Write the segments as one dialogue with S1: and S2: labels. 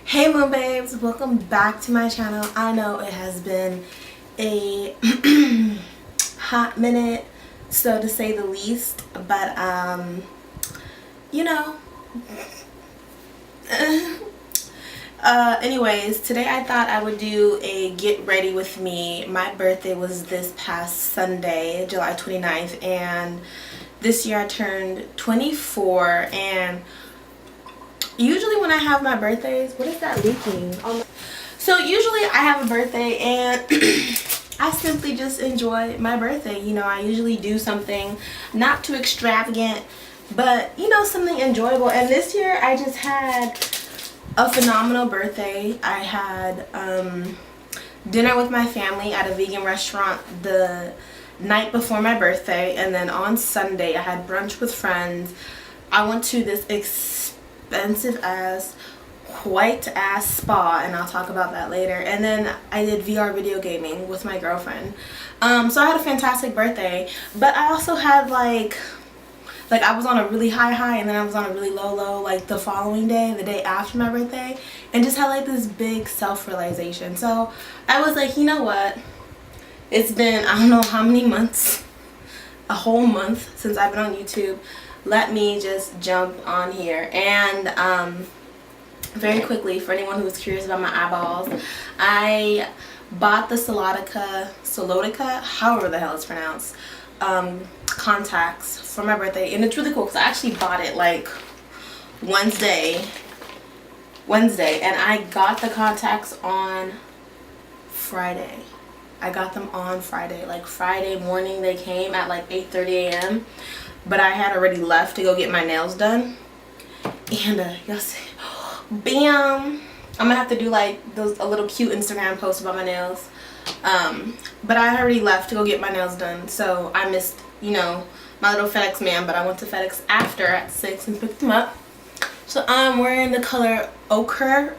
S1: Hey Moon Babes, welcome back to my channel. I know it has been a hot minute, so to say the least, but you know, anyways, today I thought I would do a get ready with me. My birthday was this past Sunday, July 29th, and this year I turned 24, and usually when I have my birthdays, what is that leaking? So usually I have a birthday and I simply just enjoy my birthday. You know, I usually do something not too extravagant, but you know, something enjoyable. And this year I just had a phenomenal birthday. I had dinner with my family at a vegan restaurant the night before my birthday, and then on Sunday I had brunch with friends. I went to this expensive ass white ass spa, and I'll talk about that later. And then I did VR video gaming with my girlfriend. So I had a fantastic birthday, but I also had like I was on a really high and then I was on a really low like the following day, the day after my birthday, and just had like this big self-realization. So I was like, you know what, it's been I don't know how many months, a whole month since I've been on YouTube. Let me just jump on here. And very quickly, for anyone who was curious about my eyeballs, I bought the Solotica, however the hell it's pronounced, contacts for my birthday, and it's really cool because I actually bought it like Wednesday, and I got the contacts on Friday. I got them on Friday, like Friday morning. They came at like 8:30 a.m. but I had already left to go get my nails done, and y'all see, bam, I'm gonna have to do like a little cute Instagram post about my nails, but I already left to go get my nails done, so I missed, you know, my little FedEx man, but I went to FedEx after at 6 and picked them up. So I'm wearing the color ochre,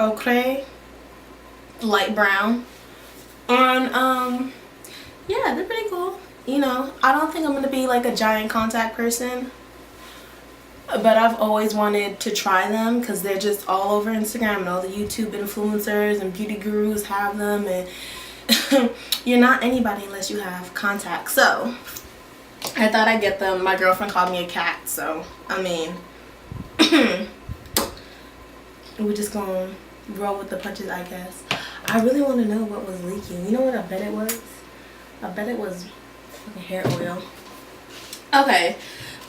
S1: light brown, and yeah, they're pretty cool. You know, I don't think I'm going to be like a giant contact person, but I've always wanted to try them because they're just all over Instagram, and all the YouTube influencers and beauty gurus have them, and you're not anybody unless you have contacts. So I thought I'd get them. My girlfriend called me a cat, so I mean, we're just going to roll with the punches, I guess. I really want to know what was leaking. You know what I bet it was? I bet it was fucking hair oil. Okay,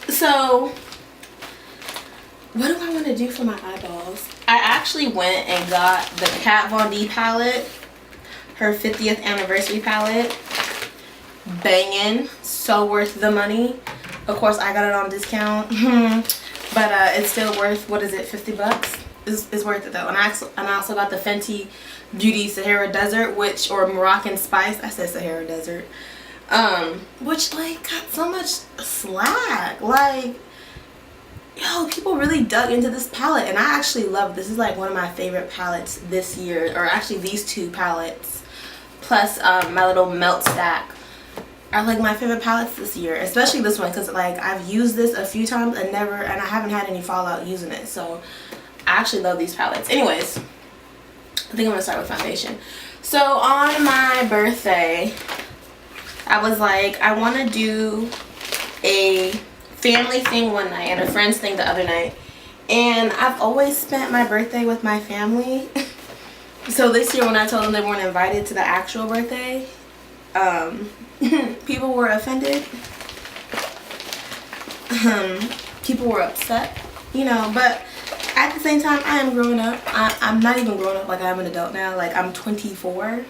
S1: so what do I want to do for my eyeballs? I actually went and got the Kat Von D palette, her 50th anniversary palette. Banging, so worth the money. Of course I got it on discount, but it's still worth, what is it, 50 bucks? It's worth it though. And I also got the Fenty Beauty Sahara Desert, or Moroccan Spice. I said Sahara Desert. Which like got so much slack. Like, yo, people really dug into this palette, and I actually love it. This is like one of my favorite palettes this year, or actually these two palettes plus my little melt stack are like my favorite palettes this year, especially this one, because like I've used this a few times and I haven't had any fallout using it. So I actually love these palettes. Anyways, I think I'm gonna start with foundation. So on my birthday, I was like, I want to do a family thing one night and a friends thing the other night, and I've always spent my birthday with my family. So this year when I told them they weren't invited to the actual birthday, people were offended. People were upset, you know, but at the same time, I am growing up. I'm not even growing up, like I'm an adult now. Like I'm 24.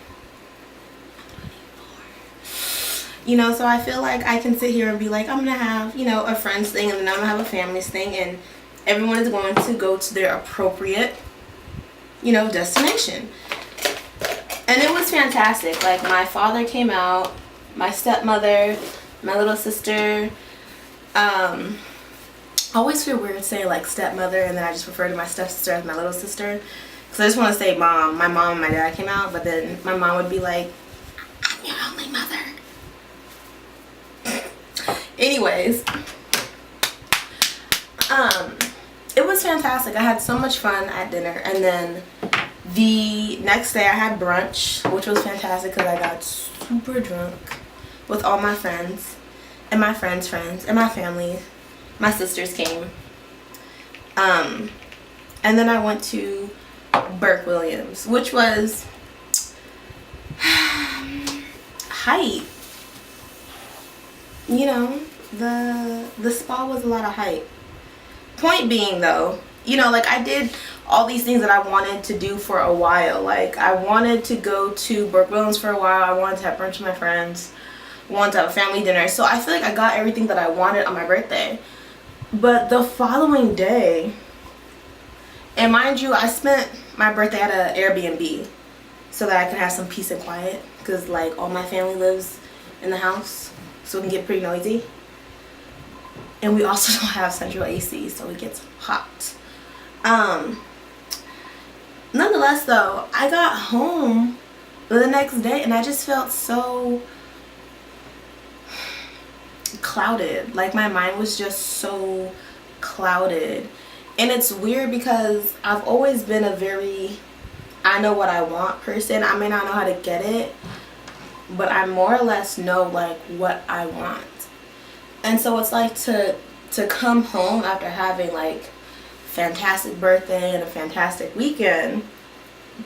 S1: You know, so I feel like I can sit here and be like, I'm gonna have, you know, a friends thing, and then I'm gonna have a family's thing, and everyone is going to go to their appropriate, you know, destination. And it was fantastic. Like my father came out, my stepmother, my little sister. I always feel weird saying like stepmother, and then I just refer to my stepsister as my little sister, because I just want to say mom. My mom and my dad came out, but then my mom would be like, I'm your only mother. Anyways, it was fantastic. I had so much fun at dinner, and then The next day I had brunch, which was fantastic because I got super drunk with all my friends and my friends' friends and my family. My sisters came. And then I went to Burke Williams, which was hype. You know, the spa was a lot of hype. Point being though, you know, like I did all these things that I wanted to do for a while. Like I wanted to go to Burke Williams for a while. I wanted to have brunch with my friends. Wanted to have a family dinner. So I feel like I got everything that I wanted on my birthday. But the following day, and mind you, I spent my birthday at an Airbnb so that I could have some peace and quiet, because like all my family lives in the house, so it can get pretty noisy. And we also don't have central AC, so it gets hot. Nonetheless though, I got home the next day and I just felt so clouded. Like my mind was just so clouded. And it's weird because I've always been a very I know what I want person. I may not know how to get it, but I more or less know like what I want. And so it's like to come home after having like fantastic birthday and a fantastic weekend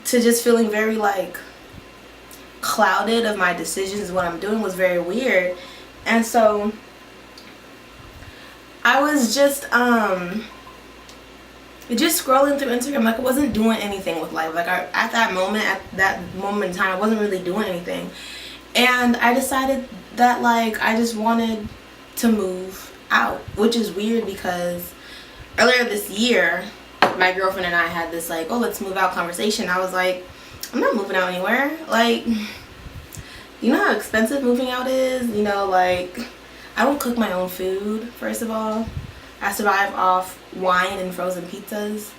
S1: to just feeling very like clouded of my decisions, what I'm doing, was very weird. And so I was just scrolling through Instagram, like I wasn't doing anything with life. Like at that moment in time, I wasn't really doing anything. And I decided that like I just wanted to move out, which is weird because earlier this year, my girlfriend and I had this like, oh, let's move out conversation. I was like, I'm not moving out anywhere. Like, you know how expensive moving out is? You know, like, I don't cook my own food, first of all. I survive off wine and frozen pizzas.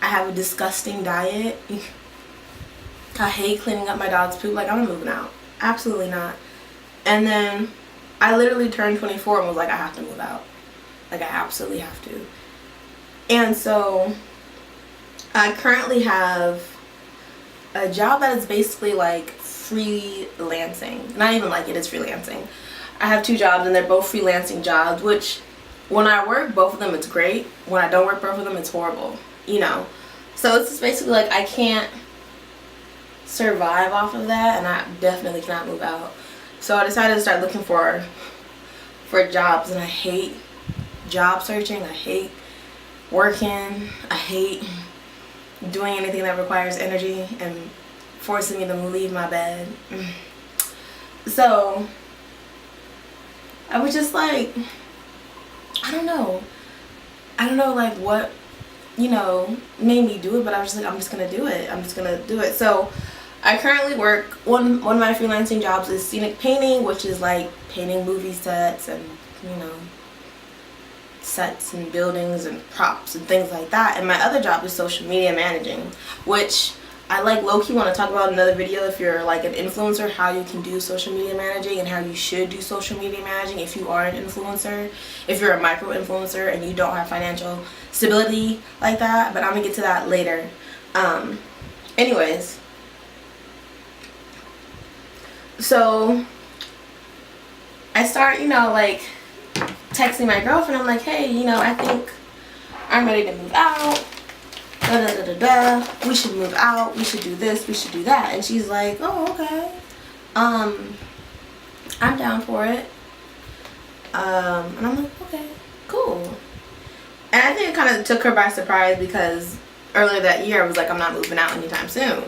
S1: I have a disgusting diet. I hate cleaning up my dog's poop. Like, I'm not moving out. Absolutely not. And then I literally turned 24 and was like, I have to move out. Like, I absolutely have to. And so I currently have a job that is basically like freelancing. Not even like it is freelancing. I have two jobs and they're both freelancing jobs, which when I work both of them it's great. When I don't work both of them it's horrible, you know. So it's just basically like I can't survive off of that, and I definitely cannot move out. So I decided to start looking for jobs, and I hate job searching. I hate working. I hate doing anything that requires energy and forcing me to leave my bed. So I was just like, I don't know like what, you know, made me do it, but I was just like, I'm just gonna do it. So I currently work, one of my freelancing jobs is scenic painting, which is like painting movie sets and, you know, sets and buildings and props and things like that. And my other job is social media managing, which I like low-key want to talk about in another video if you're like an influencer, how you can do social media managing and how you should do social media managing if you are an influencer, if you're a micro influencer and you don't have financial stability like that. But I'm gonna get to that later. Anyways, so I start, you know, like texting my girlfriend. I'm like, hey, you know, I think I'm ready to move out. We should move out. We should do this. We should do that. And she's like, oh, okay. I'm down for it. And I'm like, okay, cool. And I think it kind of took her by surprise because earlier that year I was like, I'm not moving out anytime soon.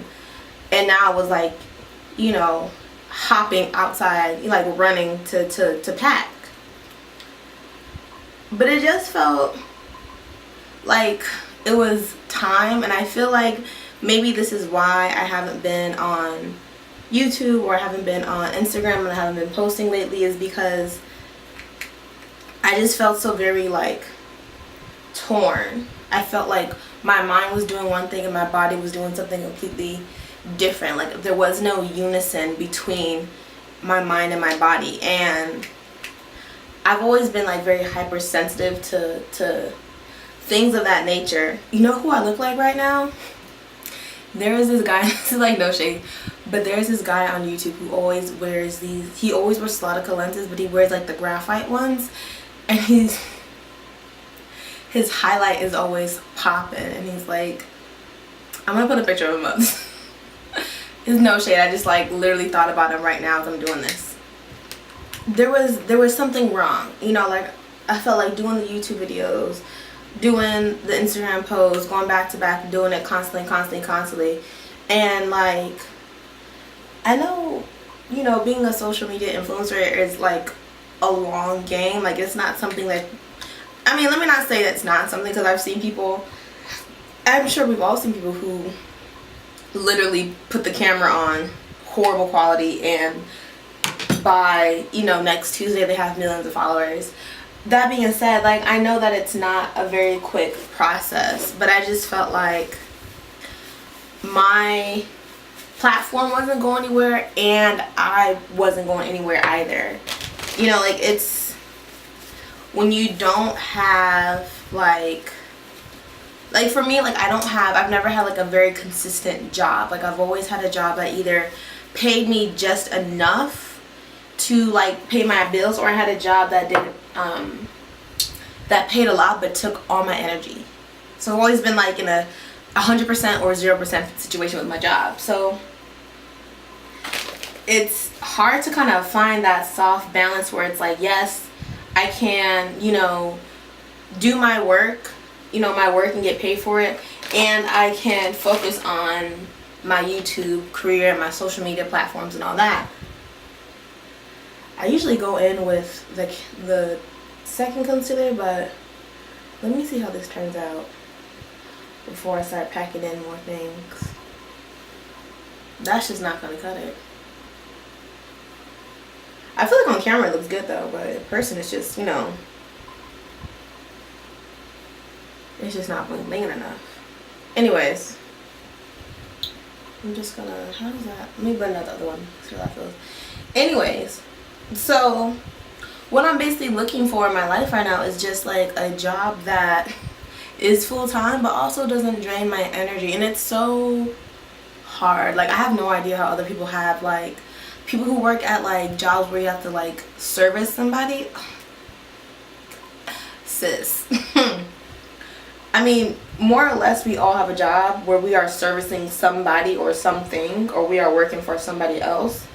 S1: And now I was like, you know, hopping outside, like running to pack. But it just felt like it was time, and I feel like maybe this is why I haven't been on YouTube or I haven't been on Instagram and I haven't been posting lately, is because I just felt so very like torn. I felt like my mind was doing one thing and my body was doing something completely different. Like there was no unison between my mind and my body. And I've always been like very hypersensitive to things of that nature. You know who I look like right now? There is this guy, this is like no shade, but there's this guy on YouTube who always wears these, he always wears Slotica lenses, but he wears like the graphite ones, and his highlight is always popping, and he's like, I'm gonna put a picture of him up. It's no shade, I just like literally thought about him right now as I'm doing this. There was something wrong, you know, like I felt like doing the YouTube videos, doing the Instagram posts, going back to back, doing it constantly, and like, I know, you know, being a social media influencer is like a long game. Like, it's not something that, I mean, let me not say that's not something, because I've seen people, I'm sure we've all seen people who literally put the camera on, horrible quality, and by, you know, next Tuesday they have millions of followers. That being said, like, I know that it's not a very quick process, but I just felt like my platform wasn't going anywhere, and I wasn't going anywhere either. You know, like, it's when you don't have like for me, like, I've never had like a very consistent job. Like, I've always had a job that either paid me just enough to like pay my bills, or I had a job that did that paid a lot but took all my energy. So I've always been like in a 100% or 0% situation with my job. So it's hard to kind of find that soft balance where it's like, yes, I can, you know, do my work, you know, my work and get paid for it, and I can focus on my YouTube career and my social media platforms and all that. I usually go in with the second concealer, but let me see how this turns out before I start packing in more things. That's just not gonna cut it. I feel like on camera it looks good though, but in person it's just, you know, it's just not bling enough. Anyways, I'm just gonna, how does that, let me blend out the other one, see how that feels. Anyways, so what I'm basically looking for in my life right now is just like a job that is full-time but also doesn't drain my energy. And it's so hard. Like, I have no idea how other people have, like, people who work at like jobs where you have to like service somebody. Sis. I mean, more or less we all have a job where we are servicing somebody or something, or we are working for somebody else.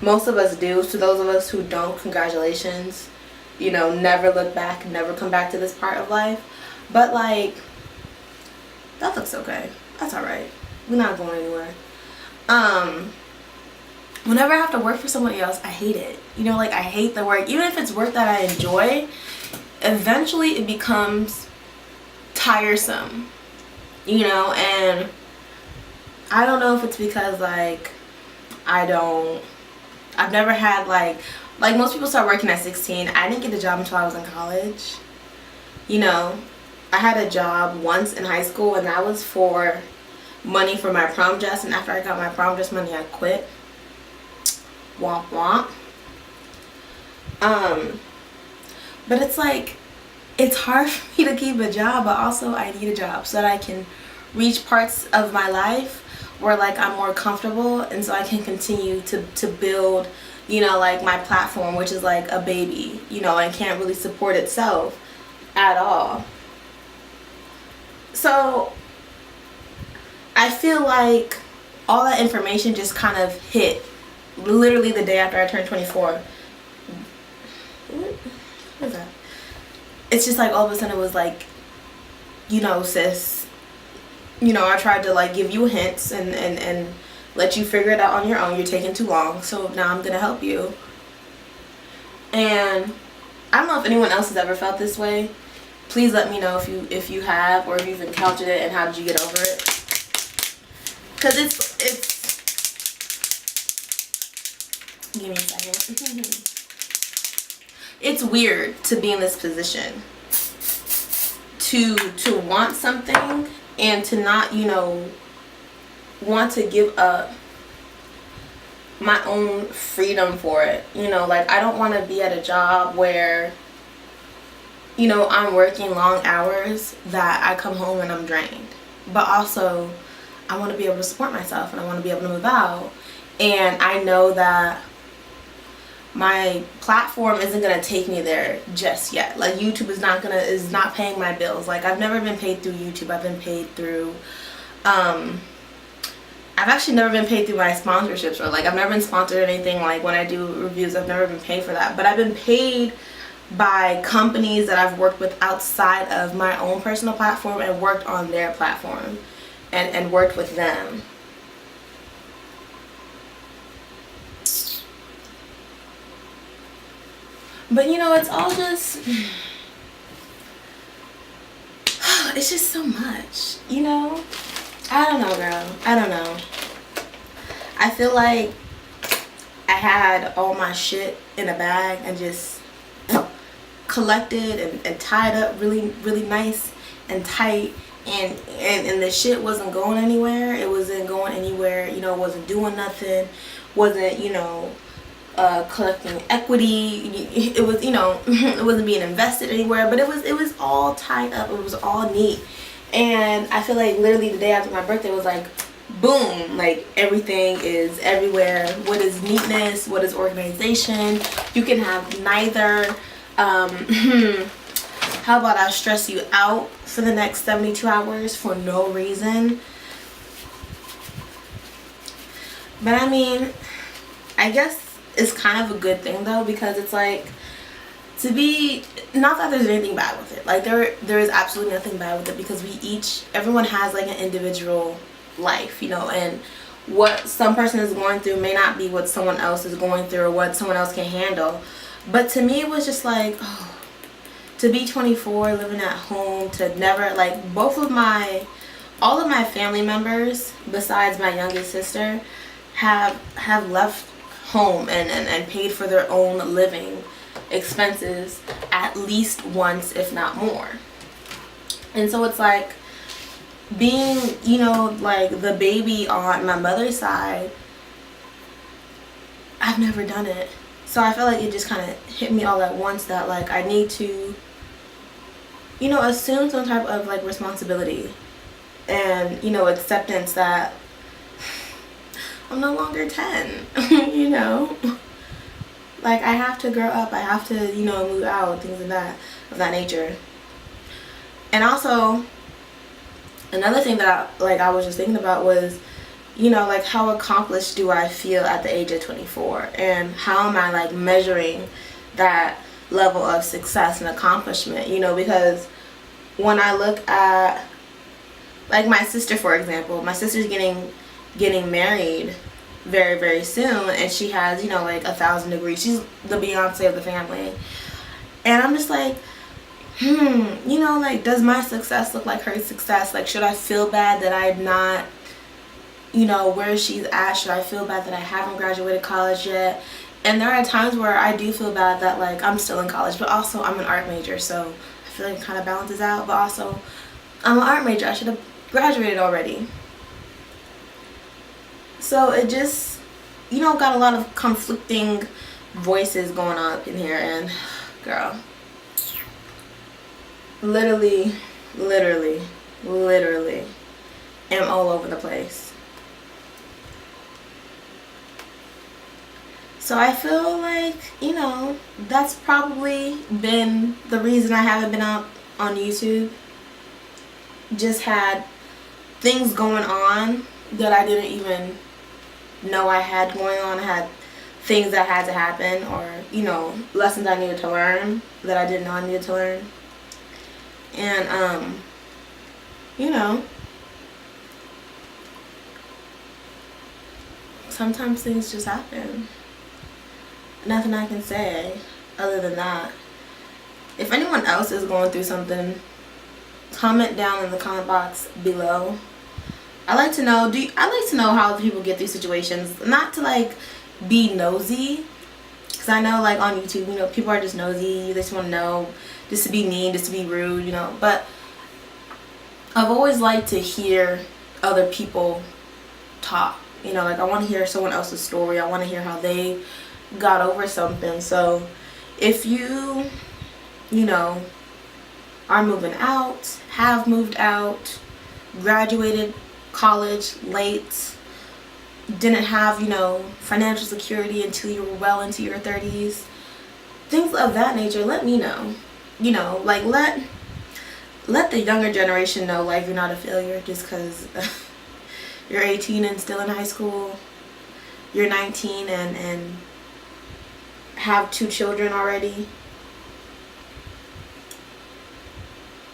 S1: Most of us do. To those of us who don't, congratulations. You know, never look back, never come back to this part of life. But like, that looks okay. That's alright. We're not going anywhere. Whenever I have to work for somebody else, I hate it. You know, like, I hate the work. Even if it's work that I enjoy, eventually it becomes tiresome. You know, and I don't know if it's because like I've never had like most people start working at 16. I didn't get a job until I was in college. You know, I had a job once in high school, and that was for money for my prom dress, and after I got my prom dress money, I quit. Womp womp. But it's like, it's hard for me to keep a job, but also I need a job so that I can reach parts of my life where like I'm more comfortable, and so I can continue to build, you know, like my platform, which is like a baby, you know, and can't really support itself at all. So I feel like all that information just kind of hit literally the day after I turned 24. What is that? It's just like all of a sudden it was like, you know, sis, you know, I tried to like give you hints and let you figure it out on your own. You're taking too long, so now I'm gonna help you. And I don't know if anyone else has ever felt this way. Please let me know if you have, or if you've encountered it, and how did you get over it? Because it's give me a second. It's weird to be in this position, to want something and to not, you know, want to give up my own freedom for it. You know, like, I don't want to be at a job where, you know, I'm working long hours that I come home and I'm drained. But also, I want to be able to support myself and I want to be able to move out. And I know that my platform isn't gonna take me there just yet. Like YouTube is not paying my bills. Like I've never been paid through YouTube. I've been paid through I've actually never been paid through my sponsorships, or like I've never been sponsored or anything. Like when I do reviews, I've never been paid for that. But I've been paid by companies that I've worked with outside of my own personal platform and worked on their platform and worked with them. But you know, it's all just, it's just so much, you know? I don't know, girl. I don't know. I feel like I had all my shit in a bag and just collected and tied up really, really nice and tight. And the shit wasn't going anywhere. It wasn't going anywhere, you know, wasn't doing nothing. Wasn't, you know, collecting equity. It was, you know, it wasn't being invested anywhere, but it was all tied up. It was all neat. And I feel like literally the day after my birthday was like, boom, like everything is everywhere. What is neatness? What is organization? You can have neither. How about I stress you out for the next 72 hours for no reason? But I mean, I guess it's kind of a good thing though, because it's like, to be, not that there's anything bad with it. Like there is absolutely nothing bad with it, because everyone has like an individual life, you know, and what some person is going through may not be what someone else is going through or what someone else can handle. But to me, it was just like, oh, to be 24, living at home, to never, like, all of my family members besides my youngest sister have left home and paid for their own living expenses at least once, if not more. And so it's like, being, you know, like the baby on my mother's side, I've never done it. So I feel like it just kind of hit me all at once that like I need to, you know, assume some type of like responsibility and, you know, acceptance that I'm no longer 10, you know. Like I have to grow up, I have to, you know, move out, things of that nature. And also, another thing that I was just thinking about was, you know, like how accomplished do I feel at the age of 24, and how am I like measuring that level of success and accomplishment, you know, because when I look at like my sister, for example, my sister's getting married very, very soon, and she has, you know, like 1,000 degrees. She's the Beyonce of the family. And I'm just like, you know, like, does my success look like her success? Like, should I feel bad that I'm not, you know, where she's at? Should I feel bad that I haven't graduated college yet? And there are times where I do feel bad that, like, I'm still in college, but also I'm an art major, so I feel like it kind of balances out. But also, I'm an art major. I should have graduated already. So it just, you know, got a lot of conflicting voices going on up in here, and girl, literally am all over the place. So I feel like, you know, that's probably been the reason I haven't been out on YouTube. Just had things going on that I didn't even know I had going on. I had things that had to happen, or, you know, lessons I needed to learn that I didn't know I needed to learn. And you know, sometimes things just happen. Nothing I can say other than that. If anyone else is going through something, comment down in the comment box below. I like to know how people get through situations. Not to like be nosy, because I know like on YouTube, you know, people are just nosy. They just want to know, just to be mean, just to be rude, you know. But I've always liked to hear other people talk. You know, like I want to hear someone else's story. I want to hear how they got over something. So if you know, are moving out, have moved out, graduated college late, didn't have, you know, financial security until you were well into your 30s, things of that nature, let me know. You know, like let the younger generation know, like, you're not a failure just because you're 18 and still in high school, you're 19 and have 2 children already.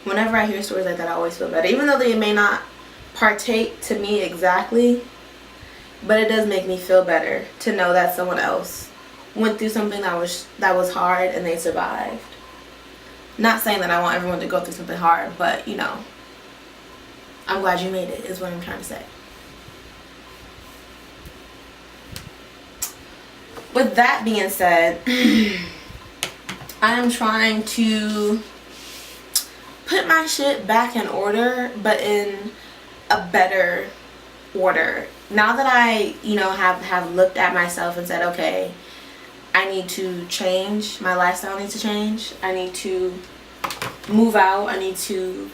S1: Whenever I hear stories like that, I always feel better, even though they may not partake to me exactly, but it does make me feel better to know that someone else went through something that was hard and they survived. Not saying that I want everyone to go through something hard, but you know, I'm glad you made it is what I'm trying to say. With that being said, I am trying to put my shit back in order, but in a better order. Now that I, you know, have looked at myself and said, okay, I need to change, my lifestyle needs to change, I need to move out, I need to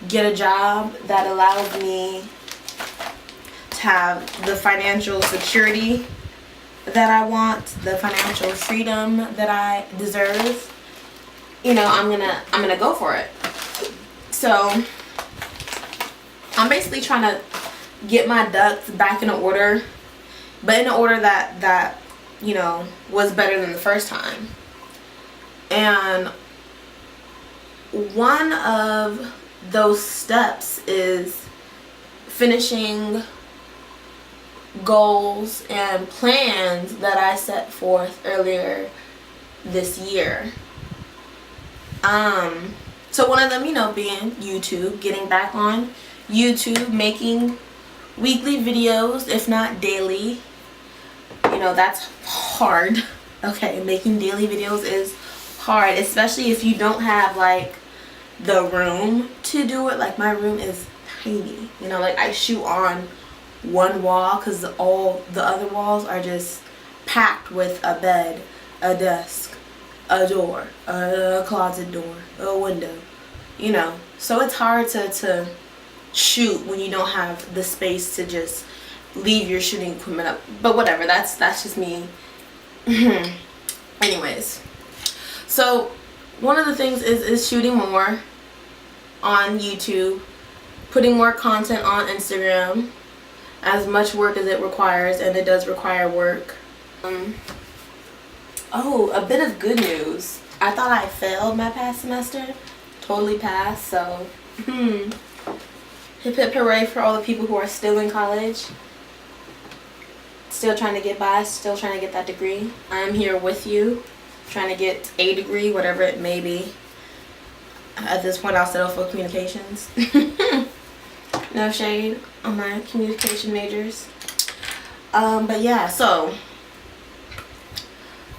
S1: get a job that allows me to have the financial security that I want, the financial freedom that I deserve, you know, I'm gonna go for it. So I'm basically trying to get my ducks back in order, but in an order that you know, was better than the first time. And one of those steps is finishing goals and plans that I set forth earlier this year. So one of them, you know, being YouTube, getting back on YouTube, making weekly videos, if not daily. You know, that's hard. Okay, making daily videos is hard, especially if you don't have like the room to do it. Like my room is tiny, you know, like I shoot on one wall because all the other walls are just packed with a bed, a desk, a door, a closet door, a window, you know. So it's hard to shoot when you don't have the space to just leave your shooting equipment up. But whatever, that's just me. Anyways, so one of the things is shooting more on YouTube, putting more content on Instagram, as much work as it requires, and it does require work. Oh, a bit of good news. I thought I failed my past semester. Totally passed, so hip hip hooray for all the people who are still in college. Still trying to get by, still trying to get that degree. I'm here with you, trying to get a degree, whatever it may be. At this point, I'll settle for communications. No shade on my communication majors. But yeah, so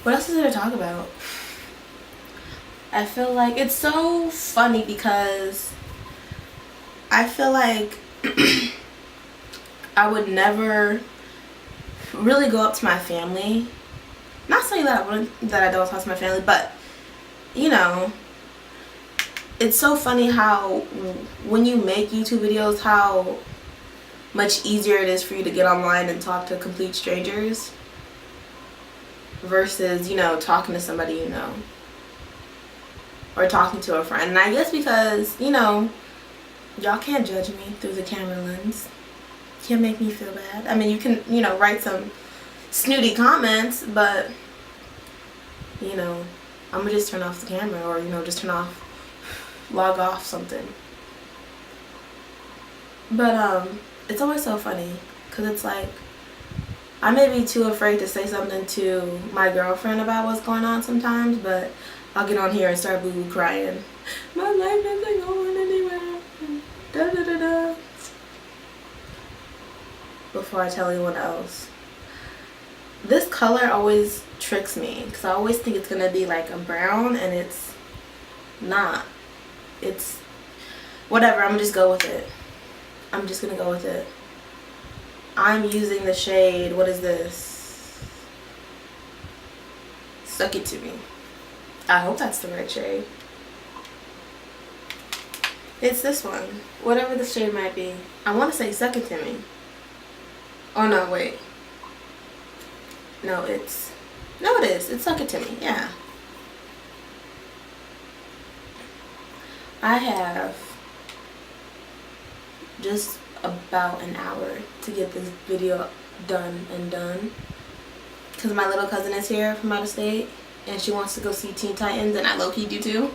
S1: what else is there to talk about? I feel like it's so funny because I feel like I would never really go up to my family. Not saying that I don't talk to my family, but you know, it's so funny how when you make YouTube videos, how much easier it is for you to get online and talk to complete strangers versus, you know, talking to somebody you know, or talking to a friend. And I guess because, you know, y'all can't judge me through the camera lens. Can't make me feel bad. I mean, you can, you know, write some snooty comments, but you know, I'm gonna just turn off the camera, or you know, just log off something. But it's always so funny because it's like I may be too afraid to say something to my girlfriend about what's going on sometimes, but I'll get on here and start boo-boo crying. My life isn't going anywhere. Da da da da. Before I tell anyone else. This color always tricks me because I always think it's gonna be like a brown, and it's not. It's whatever. I'm gonna just go with it. I'm just gonna go with it. I'm using the shade, what is this? Suck It To Me. I hope that's the right shade. It's this one. Whatever the shade might be. I want to say Suck It To Me. Oh no, wait. No, it's... No, it is. It's Suck It To Me. Yeah. I have just about an hour to get this video done. Because my little cousin is here from out of state. And she wants to go see Teen Titans. And I low-key do too.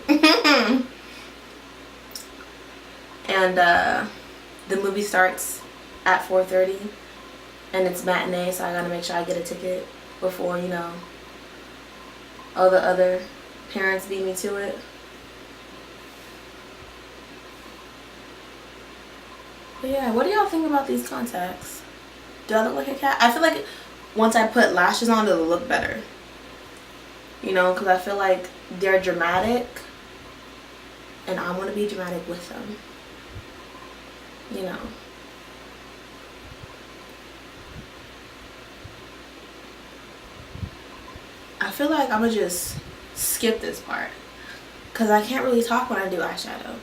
S1: And the movie starts at 4:30 and it's matinee, so I gotta make sure I get a ticket before, you know, all the other parents beat me to it. But yeah, what do y'all think about these contacts? Do I look like a cat? I feel like once I put lashes on, it'll look better. You know, because I feel like they're dramatic and I want to be dramatic with them. You know. I feel like I'm gonna just skip this part because I can't really talk when I do eyeshadow.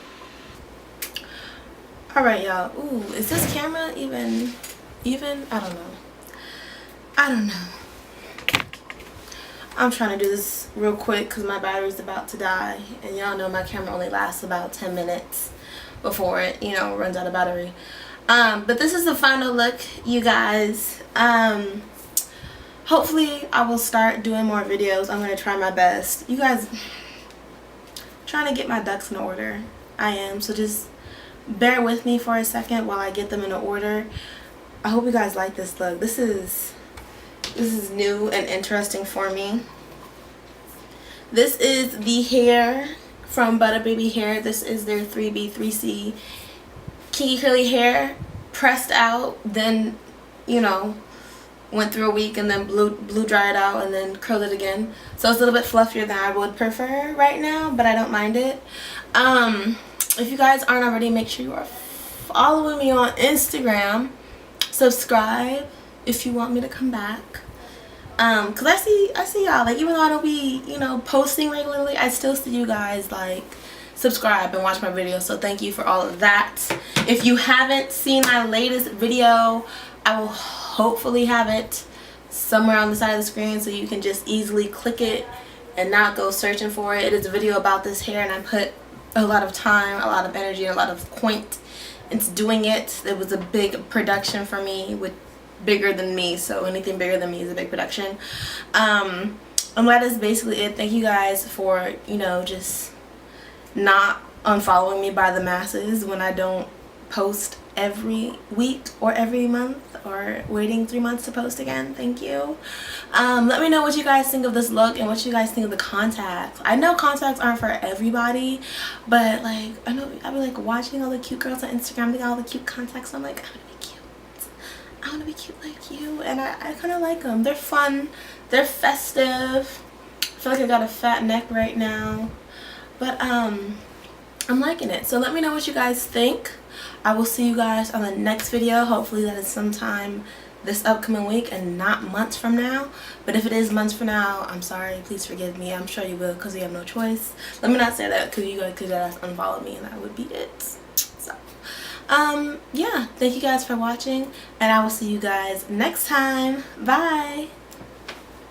S1: Alright, y'all. Ooh, is this camera even? I don't know. I'm trying to do this real quick because my battery's about to die. And y'all know my camera only lasts about 10 minutes before it, you know, runs out of battery. But this is the final look, you guys. Hopefully I will start doing more videos. I'm going to try my best. You guys, I'm trying to get my ducks in order. I am. So just bear with me for a second while I get them in order. I hope you guys like this look. This is new and interesting for me. This is the hair from Butter Baby Hair. This is their 3B 3C kinky curly hair, pressed out, then, you know, went through a week and then blew dry it out and then curled it again. So it's a little bit fluffier than I would prefer right now, but I don't mind it. If you guys aren't already, make sure you are following me on Instagram. Subscribe if you want me to come back. Cause I see y'all, like, even though I don't be, you know, posting regularly, I still see you guys like subscribe and watch my videos. So thank you for all of that. If you haven't seen my latest video, I will hopefully have it somewhere on the side of the screen so you can just easily click it and not go searching for it. It is a video about this hair and I put a lot of time, a lot of energy, and a lot of point into doing it. It was a big production for me, with bigger than me, so anything bigger than me is a big production. And that is basically it. Thank you guys for, you know, just not unfollowing me by the masses when I don't post every week or every month, or waiting 3 months to post again. Thank you. Let me know what you guys think of this look and what you guys think of the contacts. I know contacts aren't for everybody, but like, I know I've been like watching all the cute girls on Instagram, they got all the cute contacts, so I'm like, I want to be cute like you, and I kind of like them. They're fun, they're festive. I feel like I got a fat neck right now, but I'm liking it. So let me know what you guys think. I will see you guys on the next video. Hopefully that is sometime this upcoming week and not months from now. But if it is months from now, I'm sorry, please forgive me. I'm sure you will, because you have no choice. Let me not say that, because you guys could just unfollow me and that would be it. So yeah, thank you guys for watching, and I will see you guys next time. Bye.